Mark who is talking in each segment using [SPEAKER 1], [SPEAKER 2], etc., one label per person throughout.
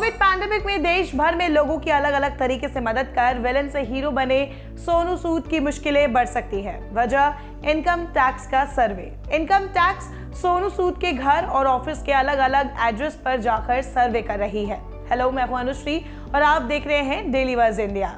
[SPEAKER 1] Covid pandemic में देश भर में लोगों की अलग अलग तरीके से मदद कर विलन से हीरो बने सोनू सूद की मुश्किलें बढ़ सकती है। वजह इनकम टैक्स का सर्वे। इनकम टैक्स सोनू सूद के घर और ऑफिस के अलग अलग एड्रेस पर जाकर सर्वे कर रही है। हेलो, मैं हूं अनुश्री और आप देख रहे हैं डेली वर्ज इंडिया।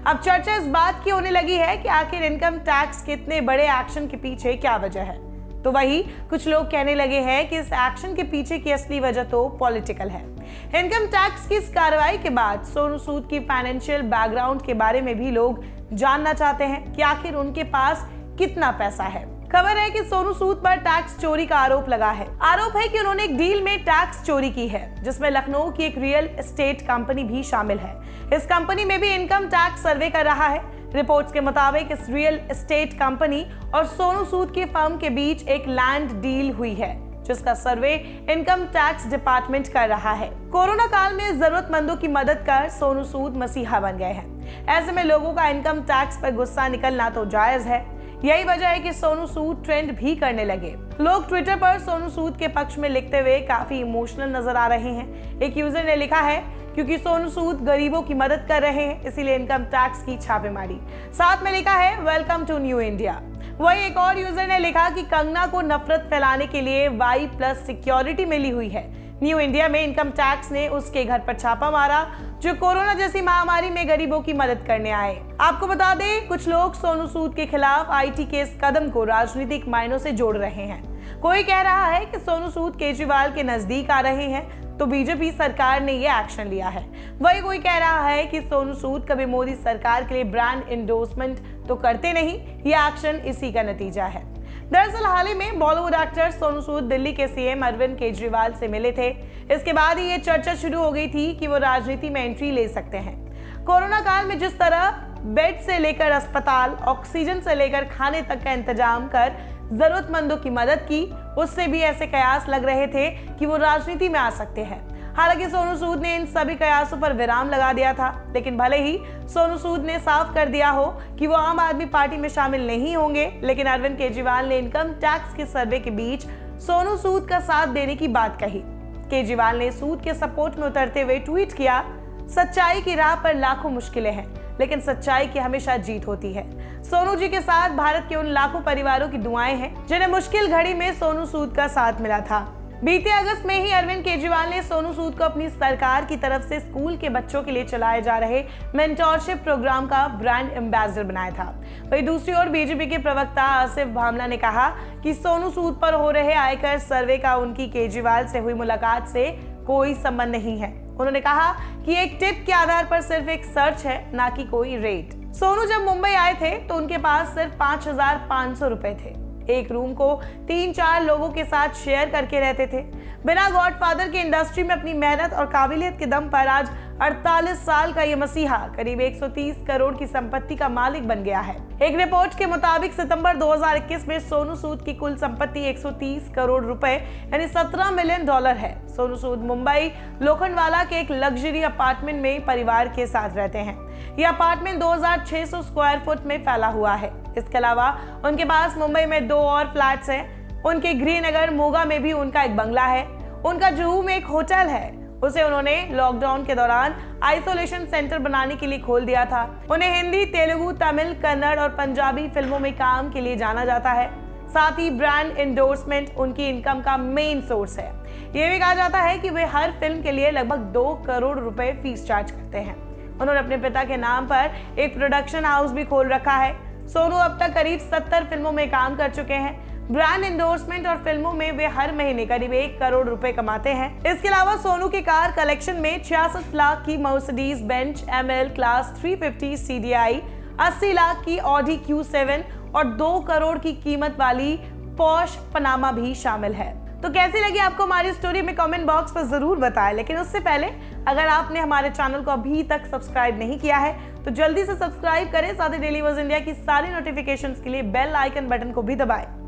[SPEAKER 1] अब चर्चा इस बात की होने लगी है कि आखिर इनकम टैक्स के इतने बड़े एक्शन के पीछे क्या वजह है। तो वही कुछ लोग कहने लगे हैं कि इस एक्शन के पीछे की असली वजह तो पॉलिटिकल है। इनकम टैक्स की इस कार्रवाई के बाद सोनू सूद की फाइनेंशियल बैकग्राउंड के बारे में भी लोग जानना चाहते हैं कि आखिर उनके पास कितना पैसा है। खबर है कि सोनू सूद पर टैक्स चोरी का आरोप लगा है। आरोप है कि उन्होंने एक डील में टैक्स चोरी की है जिसमें लखनऊ की एक रियल एस्टेट कंपनी भी शामिल है। इस कंपनी में भी इनकम टैक्स सर्वे कर रहा है। रिपोर्ट्स के मुताबिक इस रियल एस्टेट कंपनी और सोनू सूद की फर्म के बीच एक लैंड डील हुई है जिसका सर्वे इनकम टैक्स डिपार्टमेंट कर रहा है। कोरोना काल में जरूरतमंदों की मदद कर सोनू सूद मसीहा बन गए हैं। ऐसे में लोगों का इनकम टैक्स पर गुस्सा निकलना तो जायज है। यही वजह है कि सोनू सूद ट्रेंड भी करने लगे। लोग ट्विटर पर सोनू सूद के पक्ष में लिखते हुए काफी इमोशनल नजर आ रहे हैं। एक यूजर ने लिखा है, क्योंकि सोनू सूद गरीबों की मदद कर रहे हैं इसीलिए इनकम टैक्स की छापेमारी। साथ में लिखा है, वेलकम टू न्यू इंडिया। वही एक और यूजर ने लिखा कि कंगना को नफरत फैलाने के लिए Y+ सिक्योरिटी मिली हुई है। न्यू इंडिया में इनकम टैक्स ने उसके घर पर छापा मारा जो कोरोना जैसी महामारी में गरीबों की मदद करने आए। आपको बता दें, कुछ लोग सोनू सूद के खिलाफ IT के इस कदम को राजनीतिक मायनों से जोड़ रहे हैं। कोई कह रहा है कि सोनू सूद केजरीवाल के नजदीक आ रहे हैं तो बीजेपी सरकार ने ये एक्शन लिया है। वही कोई कह रहा है कि सोनू सूद कभी मोदी सरकार के लिए ब्रांड एंडोर्समेंट तो करते नहीं, ये एक्शन इसी का नतीजा है। दरअसल हाल ही में बॉलीवुड एक्टर सोनू सूद दिल्ली के CM अरविंद केजरीवाल से मिले थे। इसके बाद ही ये चर्चा शुरू हो गई थी कि वो राजनीति में एंट्री ले सकते हैं। कोरोना काल में जिस तरह बेड से लेकर अस्पताल, ऑक्सीजन से लेकर खाने तक का इंतजाम कर जरूरतमंदों की मदद की, उससे भी ऐसे कयास लग रहे थे कि वो राजनीति में आ सकते हैं। हालांकि सोनू सूद ने इन सभी कयासों पर विराम लगा दिया था, लेकिन भले ही सोनू सूद ने साफ कर दिया हो कि वो आम आदमी पार्टी में शामिल नहीं होंगे, लेकिन अरविंद केजरीवाल ने इनकम टैक्स के सर्वे के बीच सोनू सूद का साथ देने की बात कही। केजरीवाल ने सूद के सपोर्ट में उतरते हुए ट्वीट किया, सच्चाई की राह पर लाखों मुश्किलें हैं लेकिन सच्चाई की हमेशा जीत होती है। सोनू जी के साथ भारत के उन लाखों परिवारों की दुआएं हैं जिन्हें मुश्किल घड़ी में सोनू सूद का साथ मिला था। बीते अगस्त में ही अरविंद केजरीवाल ने सोनू सूद को अपनी सरकार की तरफ से स्कूल के बच्चों के लिए चलाए जा रहे मेंटोरशिप प्रोग्राम का ब्रांड एम्बेसडर बनाया था। वहीं दूसरी ओर बीजेपी के प्रवक्ता आसिफ भामला ने कहा कि सोनू सूद पर हो रहे आयकर सर्वे का उनकी केजरीवाल से हुई मुलाकात से कोई संबंध नहीं है। उन्होंने कहा कि एक टिप के आधार पर सिर्फ एक सर्च है, ना कि कोई रेट। सोनू जब मुंबई आए थे तो उनके पास सिर्फ 5,500 रुपए थे। एक रूम को 3-4 लोगों के साथ शेयर करके रहते थे। बिना गॉडफादर के इंडस्ट्री में अपनी मेहनत और काबिलियत के दम पर आज 48 साल का ये मसीहा करीब 130 करोड़ की संपत्ति का मालिक बन गया है। एक रिपोर्ट के मुताबिक सितंबर 2021 में सोनू सूद की कुल संपत्ति 130 करोड़ रुपए यानी $17 मिलियन है। सोनू सूद मुंबई लोखंडवाला के एक लग्जरी अपार्टमेंट में परिवार के साथ रहते हैं। यह अपार्टमेंट 2600 स्क्वायर फुट में फैला हुआ है। इसके अलावा उनके पास मुंबई में 2 और फ्लैट्स हैं। उनके गृहनगर मोगा में भी उनका एक बंगला है। उनका जुहू में एक होटल है, उसे उन्होंने लॉकडाउन के दौरान आइसोलेशन सेंटर बनाने के लिए खोल दिया था। उन्हें हिंदी, तेलुगु, तमिल, कन्नड़ और पंजाबी फिल्मों में काम के लिए जाना जाता है। साथ ही ब्रांड एंडोर्समेंट उनकी इनकम का मेन सोर्स है। ये भी कहा जाता है कि वे हर फिल्म के लिए लगभग 2 करोड़ रुपए फीस चार्ज करते हैं। उन्होंने अपने पिता के नाम पर एक प्रोडक्शन हाउस भी खोल रखा है। सोनू अब तक करीब 70 फिल्मों में काम कर चुके हैं। ब्रांड एंडोर्समेंट और फिल्मों में वे हर महीने करीब 1 करोड़ रुपए कमाते हैं। इसके अलावा सोनू के कार कलेक्शन में 66 लाख की Mercedes Benz ML class 350 CDI, 80 lakh की ऑडी Q7 और 2 करोड़ की कीमत वाली पॉश पनामा भी शामिल है। तो कैसी लगी आपको हमारी स्टोरी में कमेंट बॉक्स पर जरूर बताएं। लेकिन उससे पहले अगर आपने हमारे चैनल को अभी तक सब्सक्राइब नहीं किया है तो जल्दी से सब्सक्राइब करें। साथ ही डेली वर्ज इंडिया की सारी नोटिफिकेशंस के लिए बेल आइकन बटन को भी दबाएं।